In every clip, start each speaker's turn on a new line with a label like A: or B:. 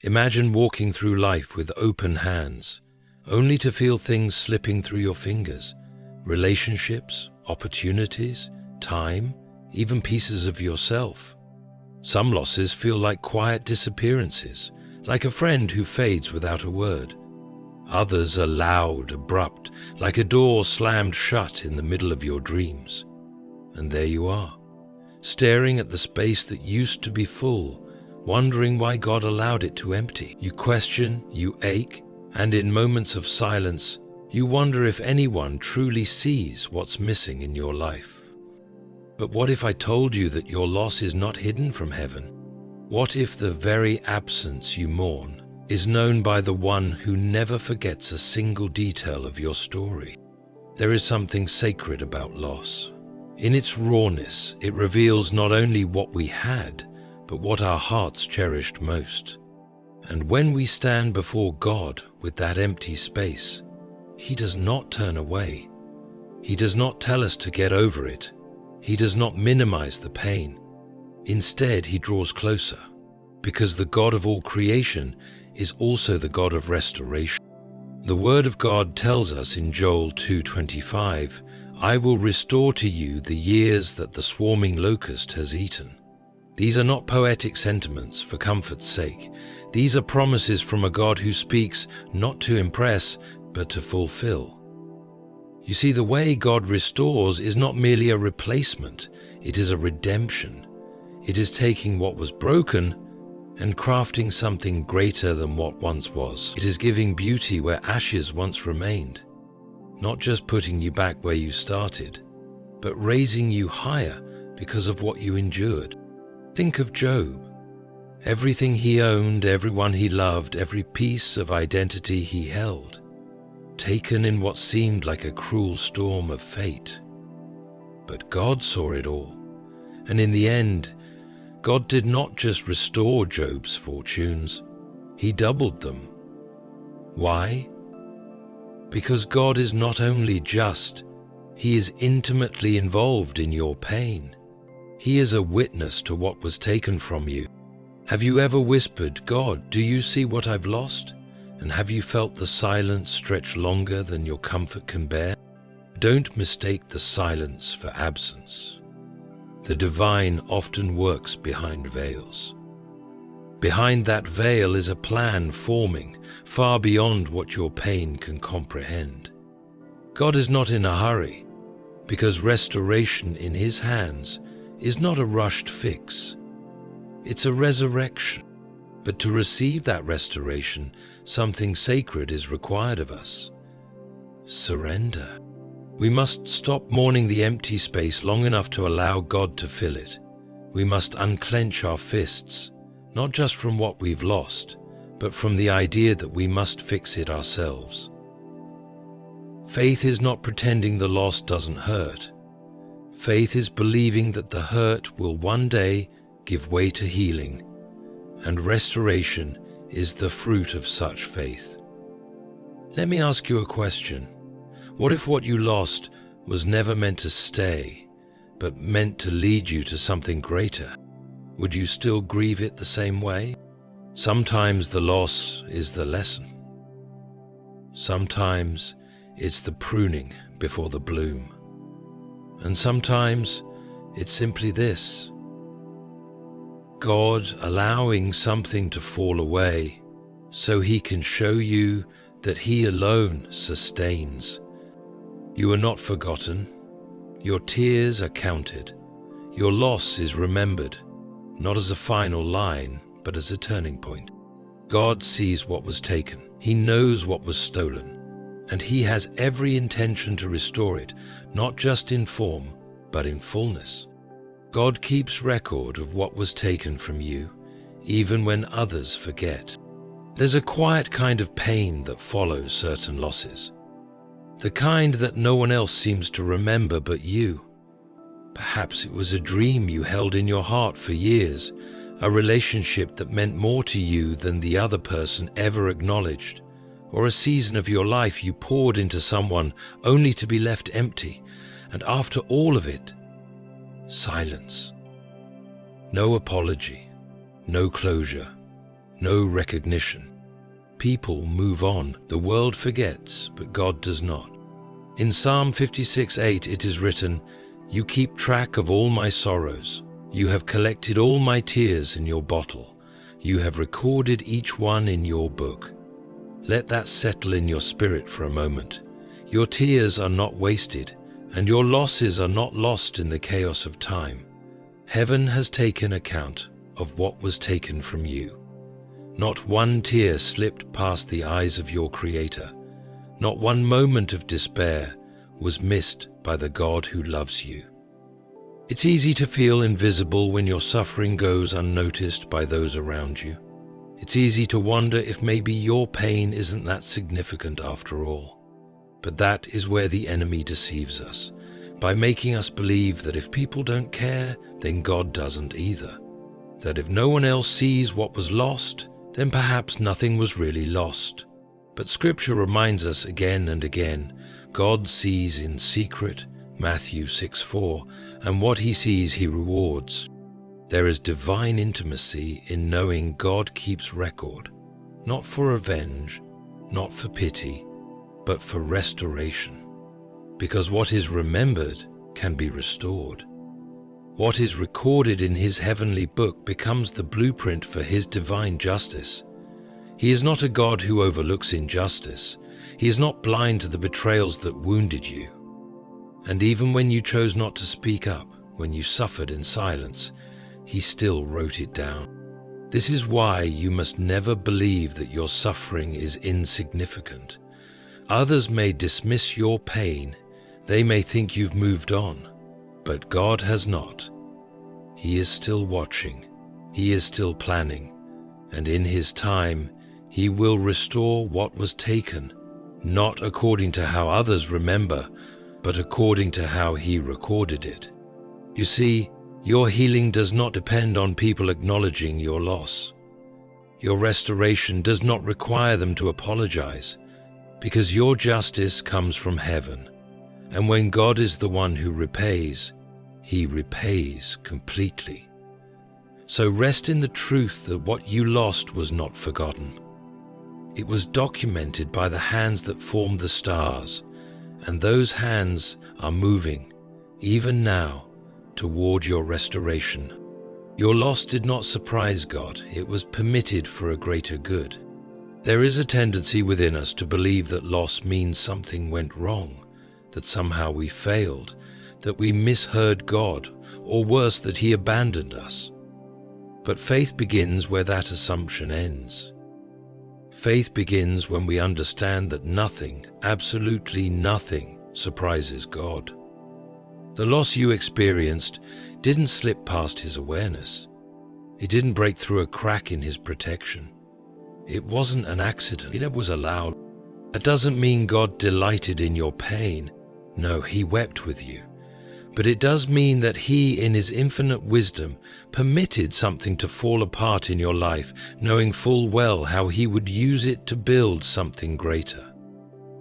A: Imagine walking through life with open hands, only to feel things slipping through your fingers, relationships, opportunities, time, even pieces of yourself. Some losses feel like quiet disappearances, like a friend who fades without a word. Others are loud, abrupt, like a door slammed shut in the middle of your dreams. And there you are, staring at the space that used to be full, wondering why God allowed it to empty. You question, you ache, and in moments of silence, you wonder if anyone truly sees what's missing in your life. But what if I told you that your loss is not hidden from heaven? What if the very absence you mourn is known by the one who never forgets a single detail of your story? There is something sacred about loss. In its rawness, it reveals not only what we had, but what our hearts cherished most. And when we stand before God with that empty space, He does not turn away. He does not tell us to get over it. He does not minimize the pain. Instead, He draws closer, because the God of all creation is also the God of restoration. The Word of God tells us in Joel 2:25, "I will restore to you the years that the swarming locust has eaten." These are not poetic sentiments for comfort's sake. These are promises from a God who speaks not to impress, but to fulfill. You see, the way God restores is not merely a replacement, it is a redemption. It is taking what was broken and crafting something greater than what once was. It is giving beauty where ashes once remained, not just putting you back where you started, but raising you higher because of what you endured. Think of Job. Everything he owned, everyone he loved, every piece of identity he held, taken in what seemed like a cruel storm of fate. But God saw it all, and in the end, God did not just restore Job's fortunes, He doubled them. Why? Because God is not only just, He is intimately involved in your pain. He is a witness to what was taken from you. Have you ever whispered, "God, do you see what I've lost?" And have you felt the silence stretch longer than your comfort can bear? Don't mistake the silence for absence. The divine often works behind veils. Behind that veil is a plan forming far beyond what your pain can comprehend. God is not in a hurry, because restoration in His hands is not a rushed fix. It's a resurrection. But to receive that restoration, something sacred is required of us. Surrender. We must stop mourning the empty space long enough to allow God to fill it. We must unclench our fists, not just from what we've lost, but from the idea that we must fix it ourselves. Faith is not pretending the loss doesn't hurt. Faith is believing that the hurt will one day give way to healing, and restoration is the fruit of such faith. Let me ask you a question. What if what you lost was never meant to stay, but meant to lead you to something greater? Would you still grieve it the same way? Sometimes the loss is the lesson. Sometimes it's the pruning before the bloom. And sometimes it's simply this: God allowing something to fall away so He can show you that He alone sustains. You are not forgotten. Your tears are counted. Your loss is remembered, not as a final line, but as a turning point. God sees what was taken. He knows what was stolen, and He has every intention to restore it, not just in form, but in fullness. God keeps record of what was taken from you, even when others forget. There's a quiet kind of pain that follows certain losses, the kind that no one else seems to remember but you. Perhaps it was a dream you held in your heart for years, a relationship that meant more to you than the other person ever acknowledged, or a season of your life you poured into someone only to be left empty, and after all of it, silence. No apology, no closure, no recognition. People move on, the world forgets, but God does not. In Psalm 56:8 it is written, "You keep track of all my sorrows. You have collected all my tears in your bottle. You have recorded each one in your book." Let that settle in your spirit for a moment. Your tears are not wasted, and your losses are not lost in the chaos of time. Heaven has taken account of what was taken from you. Not one tear slipped past the eyes of your Creator. Not one moment of despair was missed by the God who loves you. It's easy to feel invisible when your suffering goes unnoticed by those around you. It's easy to wonder if maybe your pain isn't that significant after all. But that is where the enemy deceives us, by making us believe that if people don't care, then God doesn't either. That if no one else sees what was lost, then perhaps nothing was really lost. But Scripture reminds us again and again, God sees in secret, Matthew 6:4, and what he sees he rewards. There is divine intimacy in knowing God keeps record, not for revenge, not for pity, but for restoration. Because what is remembered can be restored. What is recorded in his heavenly book becomes the blueprint for his divine justice. He is not a God who overlooks injustice. He is not blind to the betrayals that wounded you. And even when you chose not to speak up, when you suffered in silence, he still wrote it down. This is why you must never believe that your suffering is insignificant. Others may dismiss your pain. They may think you've moved on, but God has not. He is still watching. He is still planning. And in his time, he will restore what was taken, not according to how others remember, but according to how he recorded it. You see, your healing does not depend on people acknowledging your loss. Your restoration does not require them to apologize, because your justice comes from heaven. And when God is the one who repays, he repays completely. So rest in the truth that what you lost was not forgotten. It was documented by the hands that formed the stars, and those hands are moving, even now, toward your restoration. Your loss did not surprise God. It was permitted for a greater good. There is a tendency within us to believe that loss means something went wrong, that somehow we failed, that we misheard God, or worse, that he abandoned us. But faith begins where that assumption ends. Faith begins when we understand that nothing, absolutely nothing, surprises God. The loss you experienced didn't slip past his awareness. It didn't break through a crack in his protection. It wasn't an accident. It was allowed. That doesn't mean God delighted in your pain. No, he wept with you. But it does mean that he, in his infinite wisdom, permitted something to fall apart in your life, knowing full well how he would use it to build something greater.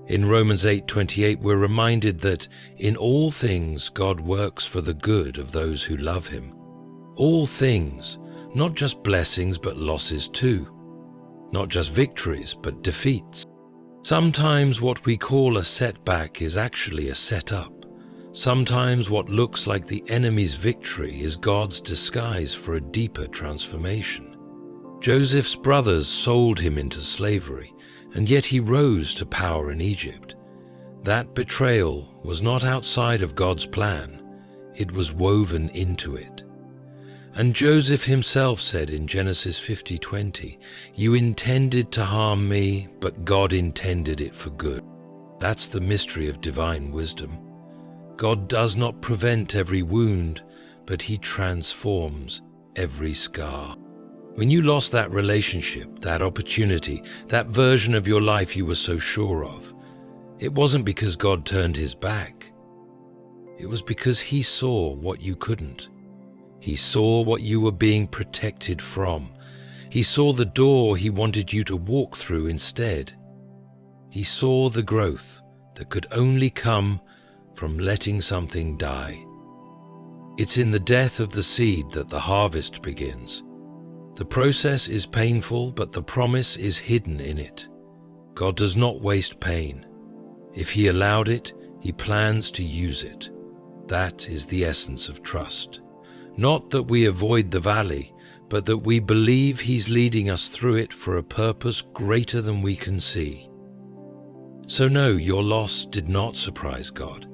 A: In Romans 8:28, we're reminded that in all things God works for the good of those who love him. All things, not just blessings but losses too. Not just victories but defeats. Sometimes what we call a setback is actually a setup. Sometimes what looks like the enemy's victory is God's disguise for a deeper transformation. Joseph's brothers sold him into slavery, and yet he rose to power in Egypt. That betrayal was not outside of God's plan. It was woven into it. And Joseph himself said in Genesis 50:20, "You intended to harm me, but God intended it for good." That's the mystery of divine wisdom. God does not prevent every wound, but he transforms every scar. When you lost that relationship, that opportunity, that version of your life you were so sure of, it wasn't because God turned his back. It was because he saw what you couldn't. He saw what you were being protected from. He saw the door he wanted you to walk through instead. He saw the growth that could only come from letting something die. It's in the death of the seed that the harvest begins. The process is painful, but the promise is hidden in it. God does not waste pain. If He allowed it, He plans to use it. That is the essence of trust. Not that we avoid the valley, but that we believe He's leading us through it for a purpose greater than we can see. So no, your loss did not surprise God.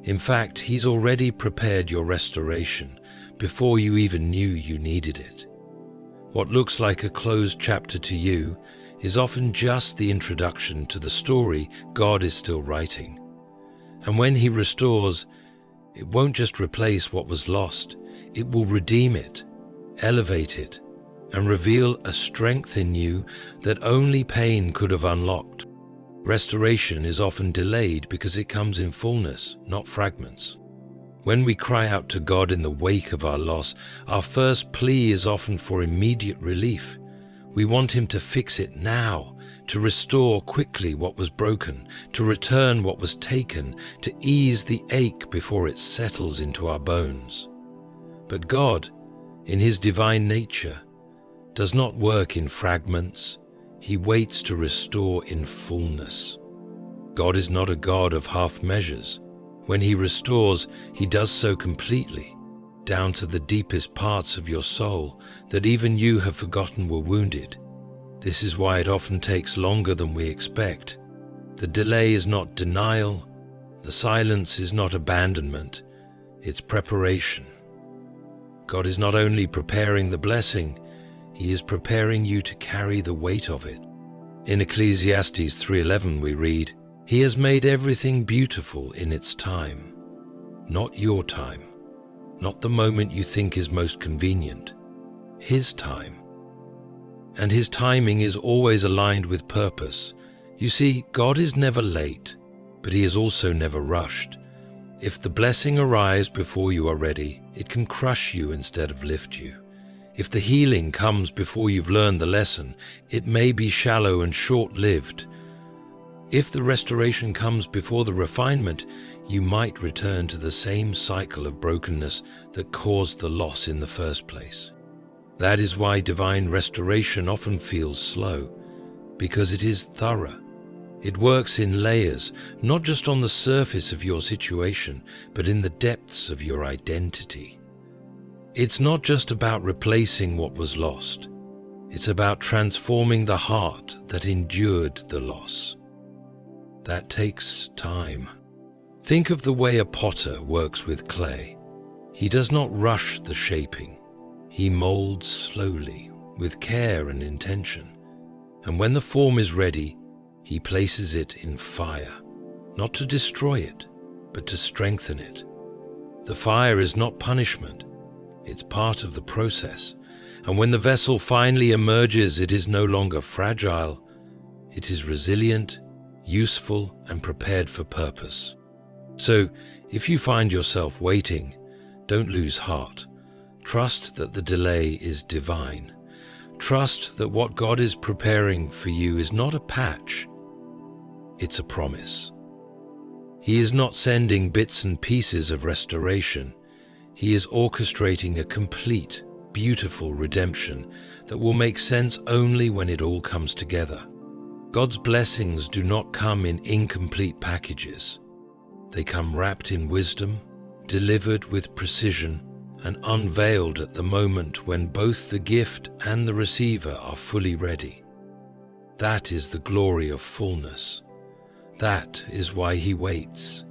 A: In fact, He's already prepared your restoration before you even knew you needed it. What looks like a closed chapter to you is often just the introduction to the story God is still writing. And when He restores, it won't just replace what was lost, it will redeem it, elevate it, and reveal a strength in you that only pain could have unlocked. Restoration is often delayed because it comes in fullness, not fragments. When we cry out to God in the wake of our loss, our first plea is often for immediate relief. We want Him to fix it now, to restore quickly what was broken, to return what was taken, to ease the ache before it settles into our bones. But God, in His divine nature, does not work in fragments. He waits to restore in fullness. God is not a God of half measures. When He restores, He does so completely, down to the deepest parts of your soul that even you have forgotten were wounded. This is why it often takes longer than we expect. The delay is not denial. The silence is not abandonment. It's preparation. God is not only preparing the blessing, He is preparing you to carry the weight of it. In Ecclesiastes 3:11 we read, "He has made everything beautiful in its time." Not your time, not the moment you think is most convenient. His time. And His timing is always aligned with purpose. You see, God is never late, but He is also never rushed. If the blessing arrives before you are ready, it can crush you instead of lift you. If the healing comes before you've learned the lesson, it may be shallow and short-lived. If the restoration comes before the refinement, you might return to the same cycle of brokenness that caused the loss in the first place. That is why divine restoration often feels slow, because it is thorough. It works in layers, not just on the surface of your situation, but in the depths of your identity. It's not just about replacing what was lost. It's about transforming the heart that endured the loss. That takes time. Think of the way a potter works with clay. He does not rush the shaping. He molds slowly, with care and intention. And when the form is ready, He places it in fire, not to destroy it, but to strengthen it. The fire is not punishment. It's part of the process. And when the vessel finally emerges, it is no longer fragile. It is resilient, useful, and prepared for purpose. So, if you find yourself waiting, don't lose heart. Trust that the delay is divine. Trust that what God is preparing for you is not a patch. It's a promise. He is not sending bits and pieces of restoration. He is orchestrating a complete, beautiful redemption that will make sense only when it all comes together. God's blessings do not come in incomplete packages. They come wrapped in wisdom, delivered with precision, and unveiled at the moment when both the gift and the receiver are fully ready. That is the glory of fullness. That is why He waits.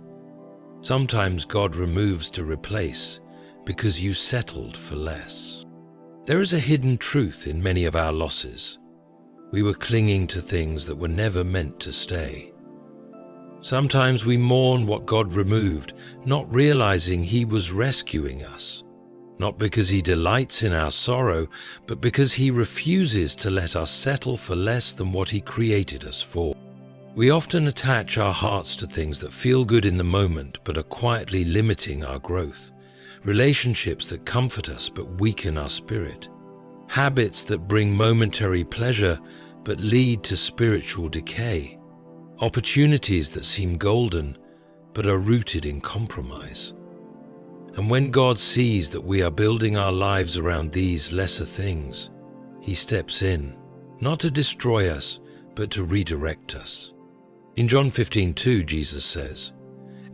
A: Sometimes God removes to replace because you settled for less. There is a hidden truth in many of our losses. We were clinging to things that were never meant to stay. Sometimes we mourn what God removed, not realizing He was rescuing us. Not because He delights in our sorrow, but because He refuses to let us settle for less than what He created us for. We often attach our hearts to things that feel good in the moment but are quietly limiting our growth. Relationships that comfort us but weaken our spirit. Habits that bring momentary pleasure but lead to spiritual decay. Opportunities that seem golden but are rooted in compromise. And when God sees that we are building our lives around these lesser things, He steps in, not to destroy us, but to redirect us. In John 15:2, Jesus says,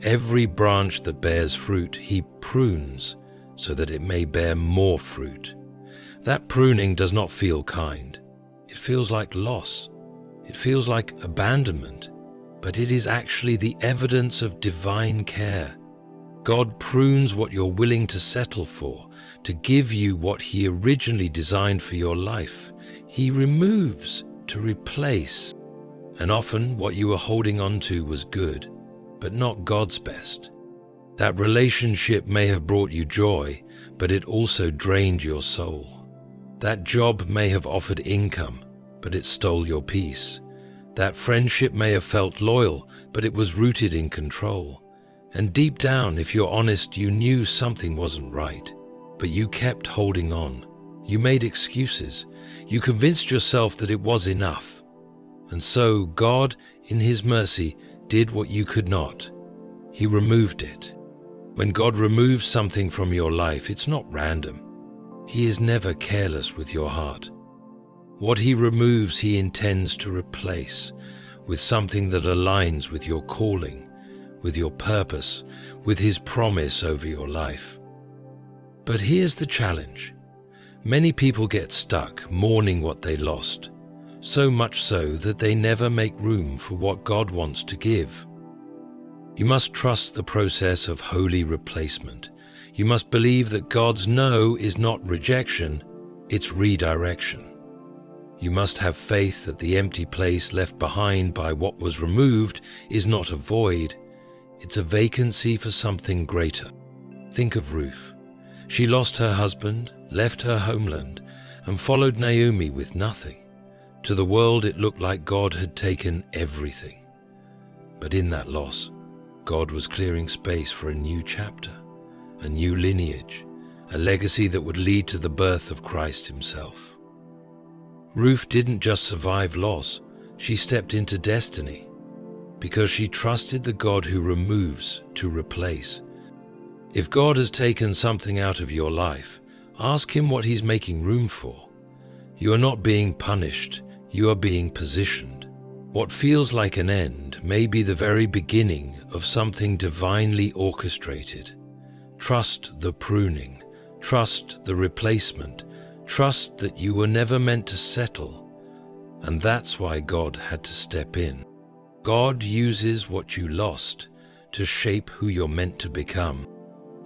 A: "Every branch that bears fruit, he prunes, so that it may bear more fruit." That pruning does not feel kind. It feels like loss. It feels like abandonment, but it is actually the evidence of divine care. God prunes what you're willing to settle for, to give you what He originally designed for your life. He removes to replace. And often what you were holding on to was good, but not God's best. That relationship may have brought you joy, but it also drained your soul. That job may have offered income, but it stole your peace. That friendship may have felt loyal, but it was rooted in control. And deep down, if you're honest, you knew something wasn't right, but you kept holding on. You made excuses. You convinced yourself that it was enough. And so God, in His mercy, did what you could not. He removed it. When God removes something from your life, it's not random. He is never careless with your heart. What He removes, He intends to replace with something that aligns with your calling, with your purpose, with His promise over your life. But here's the challenge. Many people get stuck mourning what they lost, so much so that they never make room for what God wants to give. You must trust the process of holy replacement. You must believe that God's no is not rejection, it's redirection. You must have faith that the empty place left behind by what was removed is not a void, it's a vacancy for something greater. Think of Ruth. She lost her husband, left her homeland, and followed Naomi with nothing. To the world it looked like God had taken everything. But in that loss, God was clearing space for a new chapter, a new lineage, a legacy that would lead to the birth of Christ Himself. Ruth didn't just survive loss, she stepped into destiny, because she trusted the God who removes to replace. If God has taken something out of your life, ask Him what He's making room for. You are not being punished, you are being positioned. What feels like an end may be the very beginning of something divinely orchestrated. Trust the pruning, trust the replacement, trust that you were never meant to settle. And that's why God had to step in. God uses what you lost to shape who you're meant to become.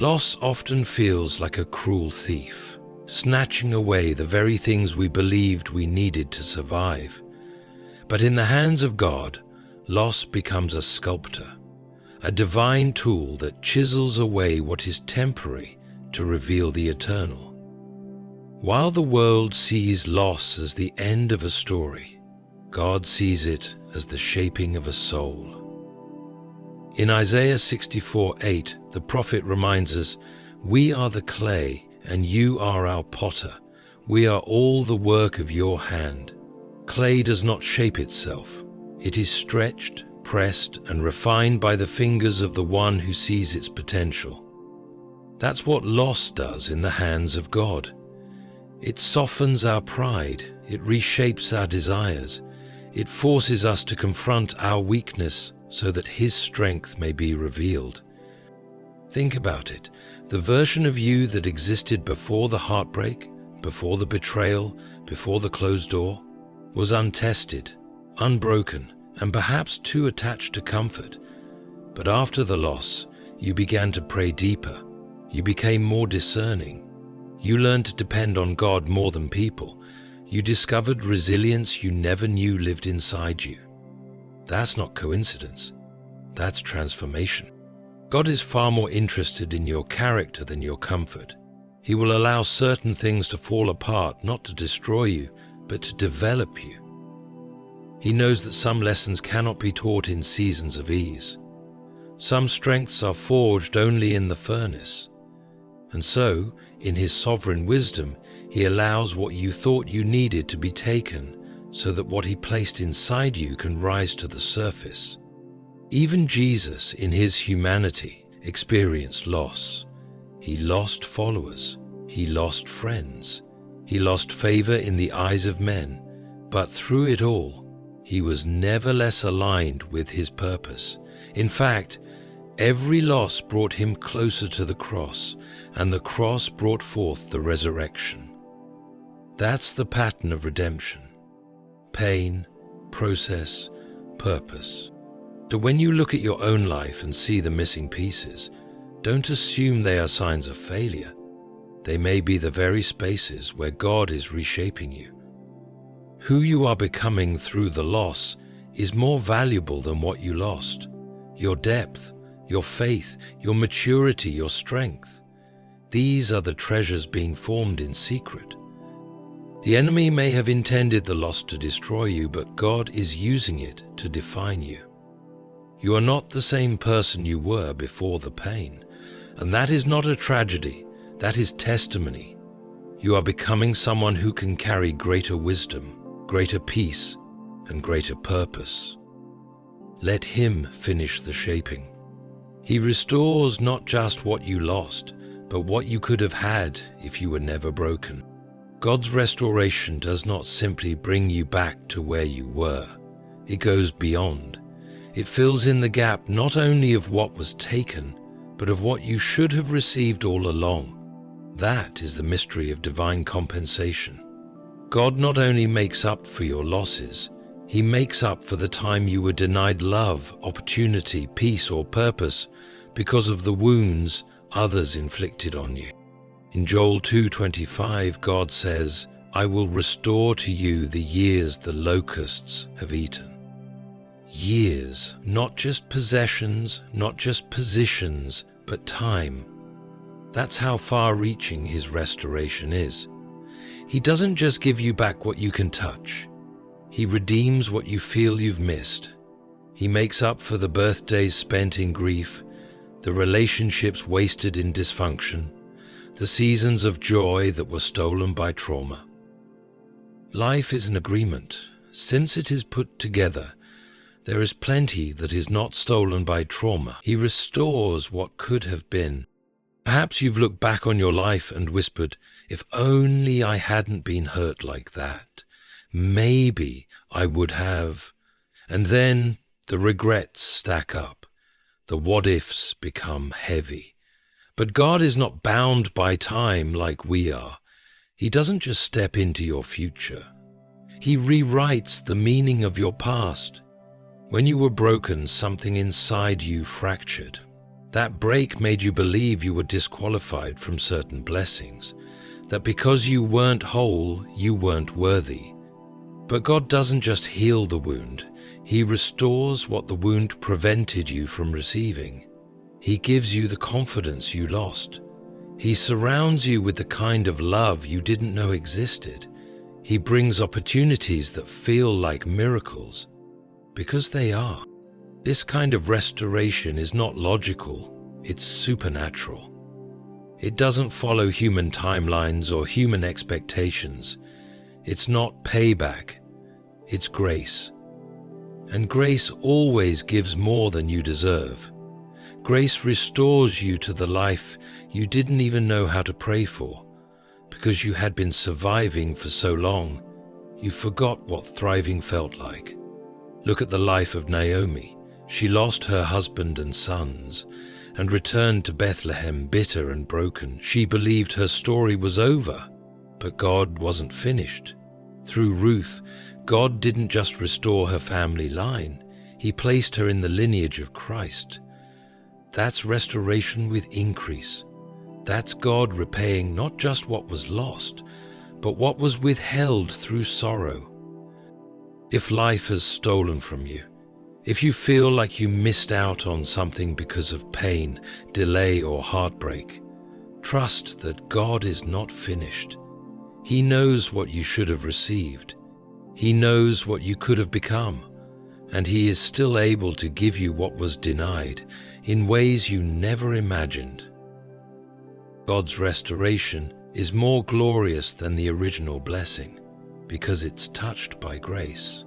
A: Loss often feels like a cruel thief, snatching away the very things we believed we needed to survive. But in the hands of God, loss becomes a sculptor, a divine tool that chisels away what is temporary to reveal the eternal. While the world sees loss as the end of a story, God sees it as the shaping of a soul. In Isaiah 64:8, the prophet reminds us, "We are the clay, and you are our potter. We are all the work of your hand." Clay does not shape itself. It is stretched, pressed, and refined by the fingers of the one who sees its potential. That's what loss does in the hands of God. It softens our pride, it reshapes our desires, it forces us to confront our weakness so that His strength may be revealed. Think about it. The version of you that existed before the heartbreak, before the betrayal, before the closed door, was untested, unbroken, and perhaps too attached to comfort. But after the loss, you began to pray deeper. You became more discerning. You learned to depend on God more than people. You discovered resilience you never knew lived inside you. That's not coincidence. That's transformation. God is far more interested in your character than your comfort. He will allow certain things to fall apart, not to destroy you, but to develop you. He knows that some lessons cannot be taught in seasons of ease. Some strengths are forged only in the furnace. And so, in His sovereign wisdom, He allows what you thought you needed to be taken, so that what He placed inside you can rise to the surface. Even Jesus, in His humanity, experienced loss. He lost followers. He lost friends. He lost favor in the eyes of men, but through it all, he was never less aligned with his purpose. In fact, every loss brought him closer to the cross, and the cross brought forth the resurrection. That's the pattern of redemption: pain, process, purpose. So when you look at your own life and see the missing pieces, don't assume they are signs of failure. They may be the very spaces where God is reshaping you. Who you are becoming through the loss is more valuable than what you lost. Your depth, your faith, your maturity, your strength. These are the treasures being formed in secret. The enemy may have intended the loss to destroy you, but God is using it to define you. You are not the same person you were before the pain, and that is not a tragedy, that is testimony. You are becoming someone who can carry greater wisdom, greater peace, and greater purpose. Let Him finish the shaping. He restores not just what you lost, but what you could have had if you were never broken. God's restoration does not simply bring you back to where you were. It goes beyond. It fills in the gap not only of what was taken, but of what you should have received all along. That is the mystery of divine compensation. God not only makes up for your losses, He makes up for the time you were denied love, opportunity, peace, or purpose because of the wounds others inflicted on you. In Joel 2:25, God says, "I will restore to you the years the locusts have eaten." Years, not just possessions, not just positions, but time. That's how far-reaching His restoration is. He doesn't just give you back what you can touch. He redeems what you feel you've missed. He makes up for the birthdays spent in grief, the relationships wasted in dysfunction, the seasons of joy that were stolen by trauma. Life is an agreement. Since it is put together, there is plenty that is not stolen by trauma. He restores what could have been. Perhaps you've looked back on your life and whispered, "If only I hadn't been hurt like that. Maybe I would have." And then the regrets stack up. The what-ifs become heavy. But God is not bound by time like we are. He doesn't just step into your future. He rewrites the meaning of your past. When you were broken, something inside you fractured. That break made you believe you were disqualified from certain blessings, that because you weren't whole, you weren't worthy. But God doesn't just heal the wound. He restores what the wound prevented you from receiving. He gives you the confidence you lost. He surrounds you with the kind of love you didn't know existed. He brings opportunities that feel like miracles, because they are. This kind of restoration is not logical, it's supernatural. It doesn't follow human timelines or human expectations. It's not payback, it's grace. And grace always gives more than you deserve. Grace restores you to the life you didn't even know how to pray for. Because you had been surviving for so long, you forgot what thriving felt like. Look at the life of Naomi. She lost her husband and sons and returned to Bethlehem bitter and broken. She believed her story was over, but God wasn't finished. Through Ruth, God didn't just restore her family line, He placed her in the lineage of Christ. That's restoration with increase. That's God repaying not just what was lost, but what was withheld through sorrow. If life has stolen from you, if you feel like you missed out on something because of pain, delay, or heartbreak, trust that God is not finished. He knows what you should have received. He knows what you could have become, and He is still able to give you what was denied in ways you never imagined. God's restoration is more glorious than the original blessing because it's touched by grace.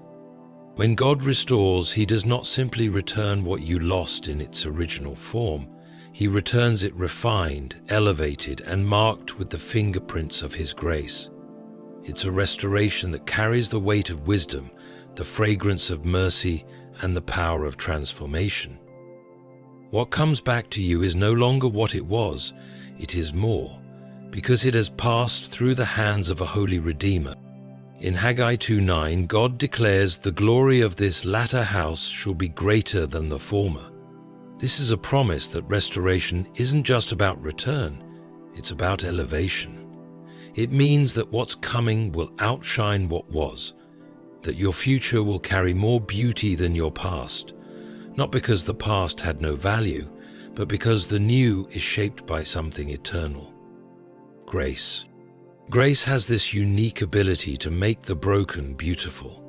A: When God restores, He does not simply return what you lost in its original form. He returns it refined, elevated, and marked with the fingerprints of His grace. It's a restoration that carries the weight of wisdom, the fragrance of mercy, and the power of transformation. What comes back to you is no longer what it was, it is more, because it has passed through the hands of a holy Redeemer. In Haggai 2:9, God declares, "The glory of this latter house shall be greater than the former." This is a promise that restoration isn't just about return, it's about elevation. It means that what's coming will outshine what was, that your future will carry more beauty than your past, not because the past had no value, but because the new is shaped by something eternal. Grace. Grace has this unique ability to make the broken beautiful.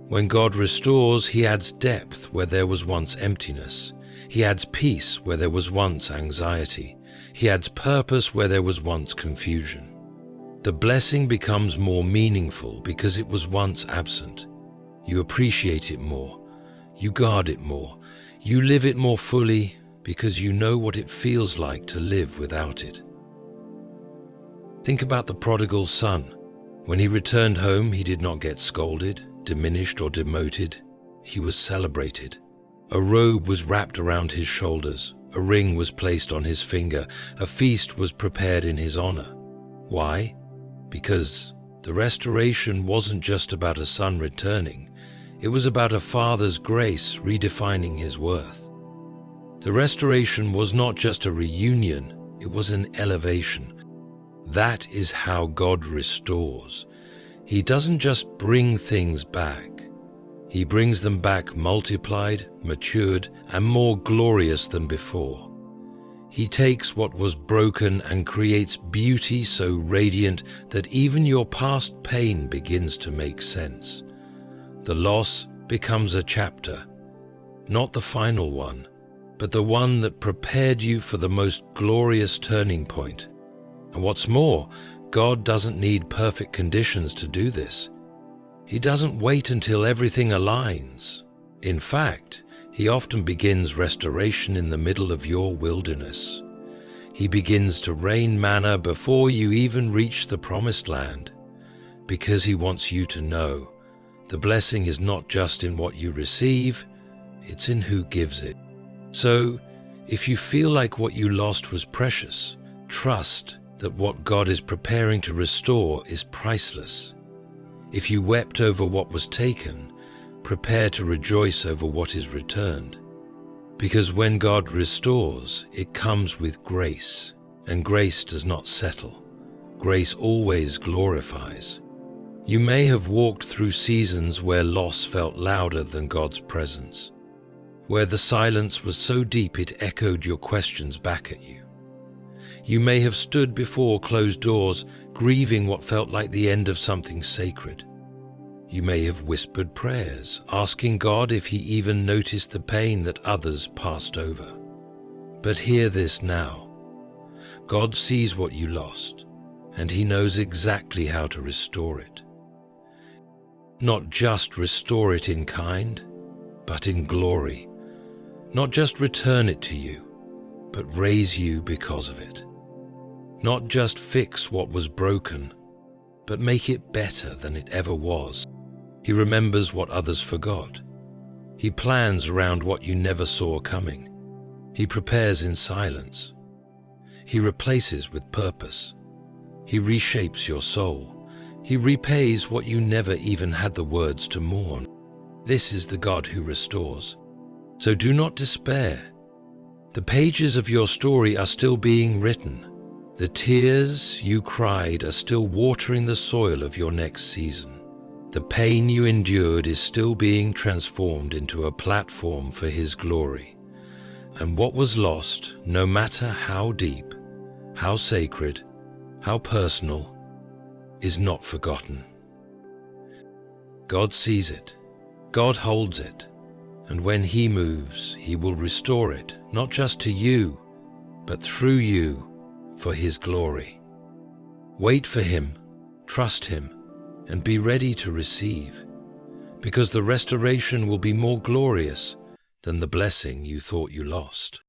A: When God restores, He adds depth where there was once emptiness. He adds peace where there was once anxiety. He adds purpose where there was once confusion. The blessing becomes more meaningful because it was once absent. You appreciate it more. You guard it more. You live it more fully because you know what it feels like to live without it. Think about the prodigal son. When he returned home, he did not get scolded, diminished, or demoted. He was celebrated. A robe was wrapped around his shoulders. A ring was placed on his finger. A feast was prepared in his honor. Why? Because the restoration wasn't just about a son returning. It was about a father's grace redefining his worth. The restoration was not just a reunion, it was an elevation. That is how God restores. He doesn't just bring things back. He brings them back multiplied, matured, and more glorious than before. He takes what was broken and creates beauty so radiant that even your past pain begins to make sense. The loss becomes a chapter, not the final one, but the one that prepared you for the most glorious turning point. And what's more, God doesn't need perfect conditions to do this. He doesn't wait until everything aligns. In fact, He often begins restoration in the middle of your wilderness. He begins to rain manna before you even reach the promised land, because He wants you to know the blessing is not just in what you receive, it's in who gives it. So, if you feel like what you lost was precious, trust that what God is preparing to restore is priceless. If you wept over what was taken, prepare to rejoice over what is returned. Because when God restores, it comes with grace, and grace does not settle. Grace always glorifies. You may have walked through seasons where loss felt louder than God's presence, where the silence was so deep it echoed your questions back at you. You may have stood before closed doors, grieving what felt like the end of something sacred. You may have whispered prayers, asking God if He even noticed the pain that others passed over. But hear this now. God sees what you lost, and He knows exactly how to restore it. Not just restore it in kind, but in glory. Not just return it to you, but raise you because of it. Not just fix what was broken, but make it better than it ever was. He remembers what others forgot. He plans around what you never saw coming. He prepares in silence. He replaces with purpose. He reshapes your soul. He repays what you never even had the words to mourn. This is the God who restores. So do not despair. The pages of your story are still being written. The tears you cried are still watering the soil of your next season. The pain you endured is still being transformed into a platform for His glory. And what was lost, no matter how deep, how sacred, how personal, is not forgotten. God sees it. God holds it. And when He moves, He will restore it, not just to you, but through you for His glory. Wait for Him, trust Him, and be ready to receive, because the restoration will be more glorious than the blessing you thought you lost.